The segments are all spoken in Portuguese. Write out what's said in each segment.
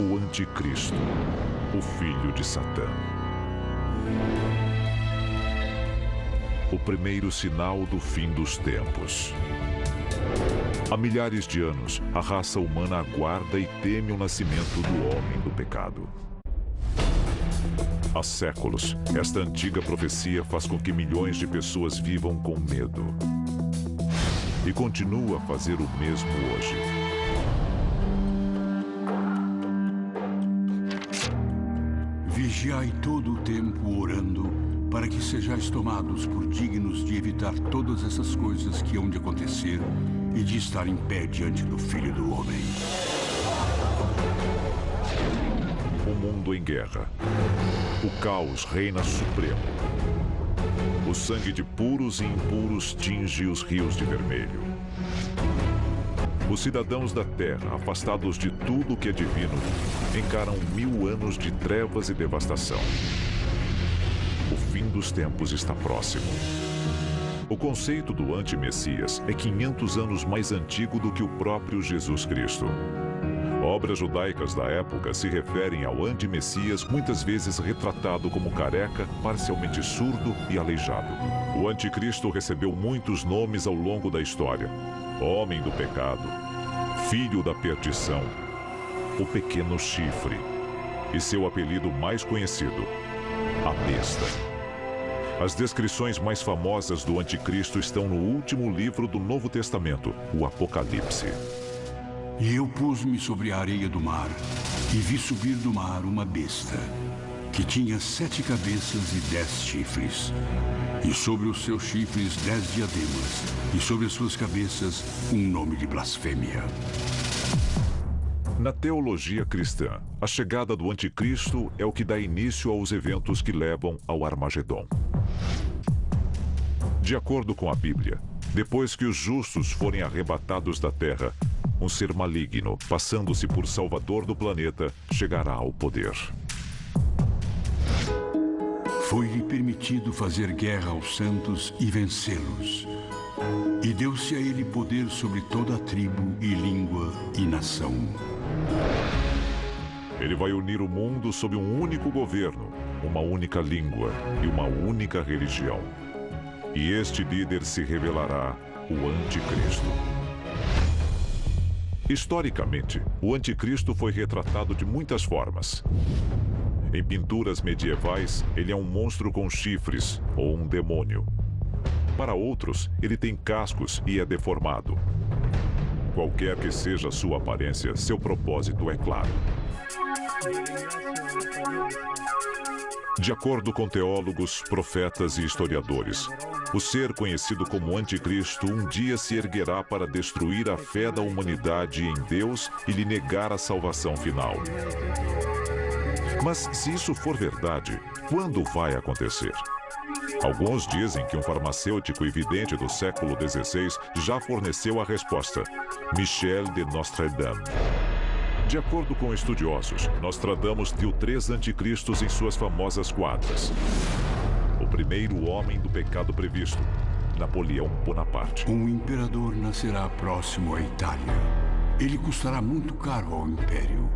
o Anticristo, o filho de Satã. O primeiro sinal do fim dos tempos. Há milhares de anos, a raça humana aguarda e teme o nascimento do homem do pecado. Há séculos, esta antiga profecia faz com que milhões de pessoas vivam com medo. E continua a fazer o mesmo hoje. Vigiai todo o tempo orando, para que sejais tomados por dignos de evitar todas essas coisas que hão de acontecer e de estar em pé diante do Filho do Homem. O mundo em guerra. O caos reina supremo. O sangue de puros e impuros tinge os rios de vermelho. Os cidadãos da Terra, afastados de tudo que é divino, encaram 1000 anos de trevas e devastação. O fim dos tempos está próximo. O conceito do anti-Messias é 500 anos mais antigo do que o próprio Jesus Cristo. Obras judaicas da época se referem ao anti-Messias, muitas vezes retratado como careca, parcialmente surdo e aleijado. O anticristo recebeu muitos nomes ao longo da história. Homem do pecado, filho da perdição, o pequeno chifre e seu apelido mais conhecido, a besta. As descrições mais famosas do anticristo estão no último livro do Novo Testamento, o Apocalipse. E eu pus-me sobre a areia do mar, e vi subir do mar uma besta, que tinha 7 cabeças e 10 chifres, e sobre os seus chifres 10 diademas, e sobre as suas cabeças um nome de blasfêmia. Na teologia cristã, a chegada do anticristo é o que dá início aos eventos que levam ao Armagedon. De acordo com a Bíblia, depois que os justos forem arrebatados da terra, um ser maligno, passando-se por salvador do planeta, chegará ao poder. Foi-lhe permitido fazer guerra aos santos e vencê-los. E deu-se a ele poder sobre toda a tribo e língua e nação. Ele vai unir o mundo sob um único governo, uma única língua e uma única religião. E este líder se revelará o Anticristo. Historicamente, o Anticristo foi retratado de muitas formas. Em pinturas medievais, ele é um monstro com chifres ou um demônio. Para outros, ele tem cascos e é deformado. Qualquer que seja a sua aparência, seu propósito é claro. De acordo com teólogos, profetas e historiadores, o ser conhecido como Anticristo um dia se erguerá para destruir a fé da humanidade em Deus e lhe negar a salvação final. Mas se isso for verdade, quando vai acontecer? Alguns dizem que um farmacêutico e vidente do século XVI já forneceu a resposta: Michel de Nostradame. De acordo com estudiosos, Nostradamus viu 3 anticristos em suas famosas quadras. O primeiro homem do pecado previsto, Napoleão Bonaparte. Um imperador nascerá próximo à Itália. Ele custará muito caro ao império.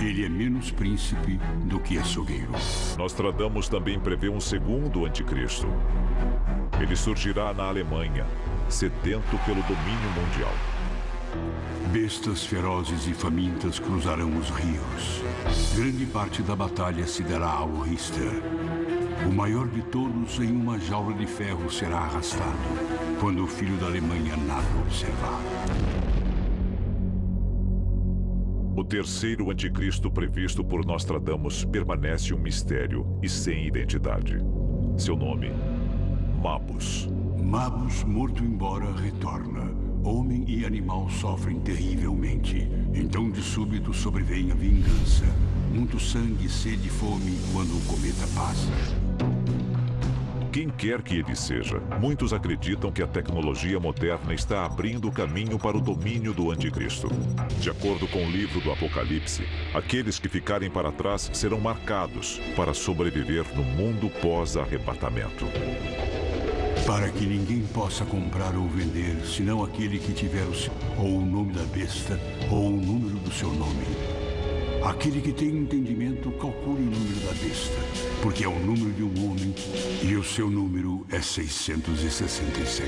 Ele é menos príncipe do que açougueiro. Nostradamus também prevê um segundo anticristo. Ele surgirá na Alemanha, sedento pelo domínio mundial. Bestas ferozes e famintas cruzarão os rios. Grande parte da batalha se dará ao Richter. O maior de todos em uma jaula de ferro será arrastado, quando o filho da Alemanha nada observar. O terceiro anticristo previsto por Nostradamus permanece um mistério e sem identidade. Seu nome, Mabus. Mabus, morto embora, retorna. Homem e animal sofrem terrivelmente. Então, de súbito, sobrevém a vingança. Muito sangue, sede e fome quando o cometa passa. Quem quer que ele seja, muitos acreditam que a tecnologia moderna está abrindo o caminho para o domínio do anticristo. De acordo com o livro do Apocalipse, aqueles que ficarem para trás serão marcados para sobreviver no mundo pós-arrebatamento. Para que ninguém possa comprar ou vender, senão aquele que tiver ou o nome da besta, ou o número do seu nome. Aquele que tem entendimento, calcule o número da besta, porque é o número de um homem e o seu número é 666.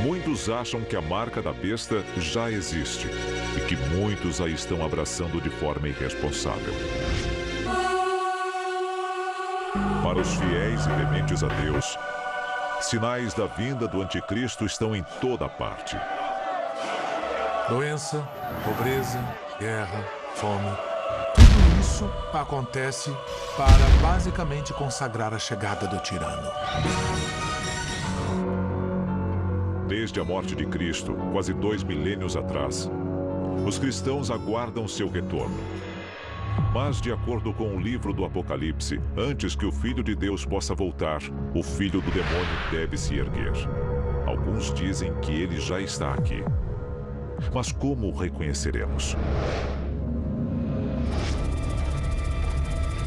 Muitos acham que a marca da besta já existe e que muitos a estão abraçando de forma irresponsável. Para os fiéis e tementes a Deus, sinais da vinda do anticristo estão em toda parte. Doença, pobreza, guerra, fome. Tudo isso acontece para basicamente consagrar a chegada do tirano. Desde a morte de Cristo, quase 2 milênios atrás, os cristãos aguardam seu retorno. Mas, de acordo com o livro do Apocalipse, antes que o Filho de Deus possa voltar, o filho do demônio deve se erguer. Alguns dizem que ele já está aqui. Mas como o reconheceremos?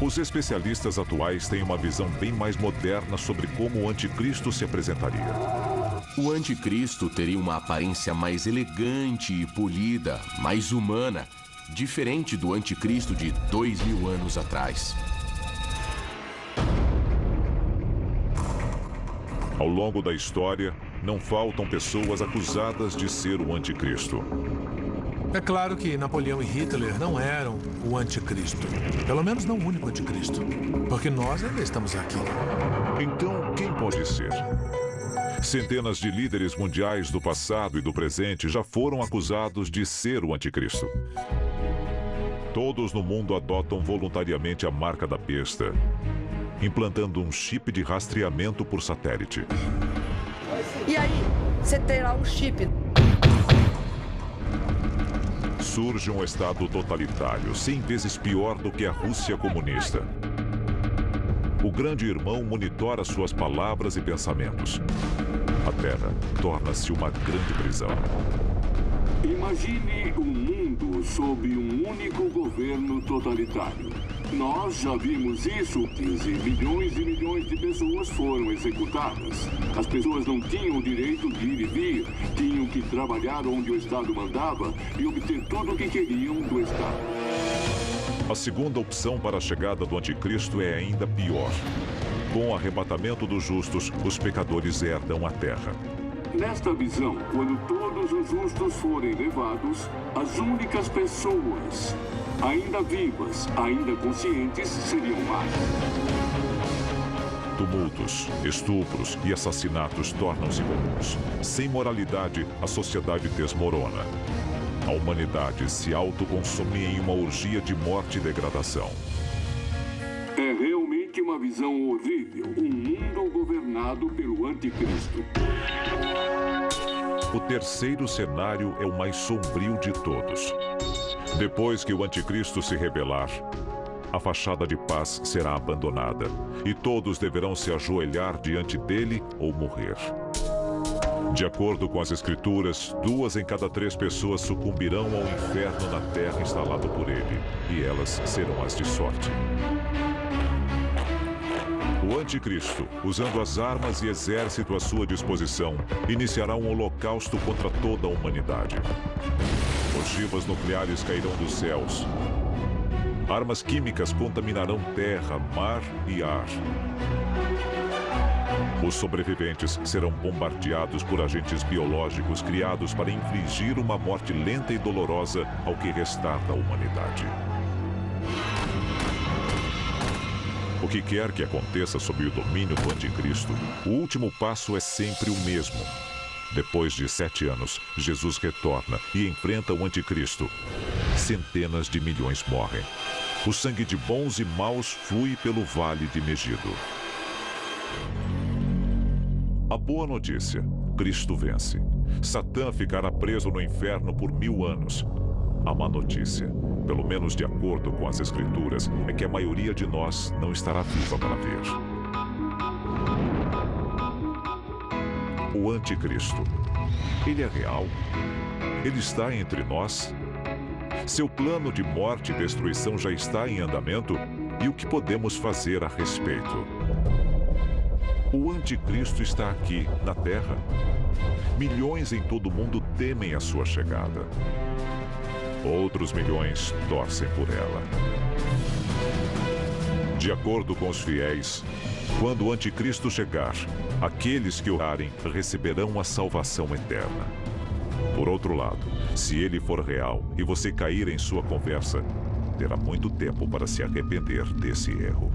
Os especialistas atuais têm uma visão bem mais moderna sobre como o anticristo se apresentaria. O anticristo teria uma aparência mais elegante e polida, mais humana, diferente do anticristo de 2000 anos atrás. Ao longo da história, não faltam pessoas acusadas de ser o anticristo. É claro que Napoleão e Hitler não eram o anticristo. Pelo menos não o único anticristo. Porque nós ainda estamos aqui. Então, quem pode ser? Centenas de líderes mundiais do passado e do presente já foram acusados de ser o anticristo. Todos no mundo adotam voluntariamente a marca da besta, implantando um chip de rastreamento por satélite. E aí, você terá um chip. Surge um estado totalitário, 100 vezes pior do que a Rússia comunista. O grande irmão monitora suas palavras e pensamentos. A Terra torna-se uma grande prisão. Imagine um mundo sob um único governo totalitário. Nós já vimos isso. 15 milhões e milhões de pessoas foram executadas. As pessoas não tinham o direito de ir e vir. Tinham que trabalhar onde o Estado mandava e obter tudo o que queriam do Estado. A segunda opção para a chegada do anticristo é ainda pior. Com o arrebatamento dos justos, os pecadores herdam a terra. Nesta visão, quando todos os justos forem levados, as únicas pessoas ainda vivas, ainda conscientes, seriam mais. Tumultos, estupros e assassinatos tornam-se comuns. Sem moralidade, a sociedade desmorona. A humanidade se autoconsome em uma orgia de morte e degradação. É realmente uma visão horrível. Um mundo governado pelo anticristo. O terceiro cenário é o mais sombrio de todos. Depois que o anticristo se rebelar, a fachada de paz será abandonada e todos deverão se ajoelhar diante dele ou morrer. De acordo com as escrituras, 2 em cada 3 pessoas sucumbirão ao inferno na terra instalado por ele, e elas serão as de sorte. O anticristo, usando as armas e exército à sua disposição, iniciará um holocausto contra toda a humanidade. Ogivas nucleares cairão dos céus. Armas químicas contaminarão terra, mar e ar. Os sobreviventes serão bombardeados por agentes biológicos criados para infligir uma morte lenta e dolorosa ao que restar da humanidade. O que quer que aconteça sob o domínio do anticristo, o último passo é sempre o mesmo. Depois de 7 anos, Jesus retorna e enfrenta o anticristo. Centenas de milhões morrem. O sangue de bons e maus flui pelo vale de Megido. A boa notícia: Cristo vence. Satã ficará preso no inferno por 1000 anos. A má notícia, pelo menos de acordo com as Escrituras, é que a maioria de nós não estará viva para ver. O anticristo, ele é real? Ele está entre nós? Seu plano de morte e destruição já está em andamento? E o que podemos fazer a respeito? O anticristo está aqui, na Terra. Milhões em todo o mundo temem a sua chegada. Outros milhões torcem por ela. De acordo com os fiéis, quando o anticristo chegar, aqueles que orarem receberão a salvação eterna. Por outro lado, se ele for real e você cair em sua conversa, terá muito tempo para se arrepender desse erro.